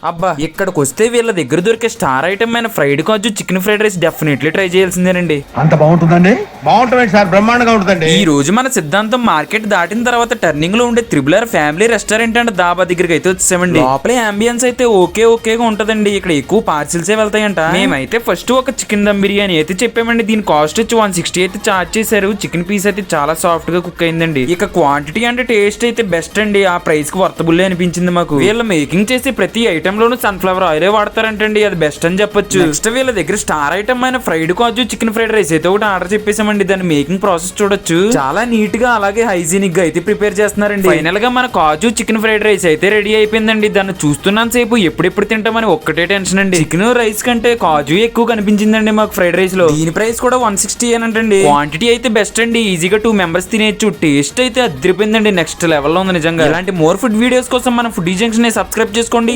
అబ్బా ఇక్కడికి వస్తే వీళ్ళ దగ్గర దొరికే స్టార్ ఐటమ్ అయిన fried kaju chicken fried rice definitely try చేయాల్సిందేనండి. అంత బాగుంటుందండి? బాగుంటుంది సార్, బ్రహ్మాండంగా ఉంటుందండి. ఈ రోజు మన సిద్ధాంతం మార్కెట్ దాటిన తర్వాత టర్నింగ్ లో ఉండే triple R family restaurant and dhaba దగ్గరికి అయితే వచ్చామండి. లోపలే అంబియన్స్ అయితే ఓకేగా ఉంటదండి. ఇక్కడ ఎక్కువ పార్సిల్సే వెళ్తాయంట. మేమైతే ఫస్ట్ ఒక చికెన్ దమ్ బిర్యానీ అయితే చెప్పామండి. దీని కాస్ట్ వచ్చి 160 అయితే చార్జ్ చేశారు. చికెన్ పీస్ అయితే చాలా సాఫ్ట్ గా కుక్ అయిందండి. ఇక క్వాంటిటీ అంటే టేస్ట్ అయితే బెస్ట్ అండి. ఆ ప్రైస్ కి వర్తబుల్ అనిపించింది మాకు. వీళ్ళు మేకింగ్ చేసే ప్రతి ఐటమ్ లోను సన్ఫ్లవర్ ఆయిల్ వాడతారంటండి. అది బెస్ట్ అని చెప్పొచ్చు. నెక్స్ట్ వీళ్ళ దగ్గర స్టార్ ఐటమ్ అయిన fried kaju chicken fried rice అయితే ఒకటి ఆర్డర్ చెప్పేసామండి. దాని మేకింగ్ ప్రాసెస్ చూడొచ్చు. చాలా నీట్ గా అలాగే హైజీనిక్ గా అయితే ప్రిపేర్ చేస్తున్నారండి. ఫైనల్ గా మన కాజు చికెన్ ఫ్రైడ్ రైస్ అయితే రెడీ అయిపోయిందండి. దాన్ని చూస్తున్నాను సేపు ఎప్పుడెప్పుడు తింటామని ఒక్కటే టెన్షన్ అండి. చికెన్ రైస్ కంటే కాజు ఎక్కువ కనిపించిందండి మాకు ఫ్రైడ్ రైస్ లో. దీని ప్రైస్ కూడా 160 అనంటండి. క్వాంటిటీ అయితే బెస్ట్ అండి. ఈజీగా 2 మెంబర్స్ తినేయచ్చు. టేస్ట్ అయితే అదిరిపోయిందండి. నెక్స్ట్ లెవెల్ లో ఉంది నిజంగా. ఇలాంటి మోర్ ఫుడ్ వీడియోస్ కోసం మన ఫుడ్ జంక్షన్ ని సబ్స్క్రైబ్ చేసుకోండి.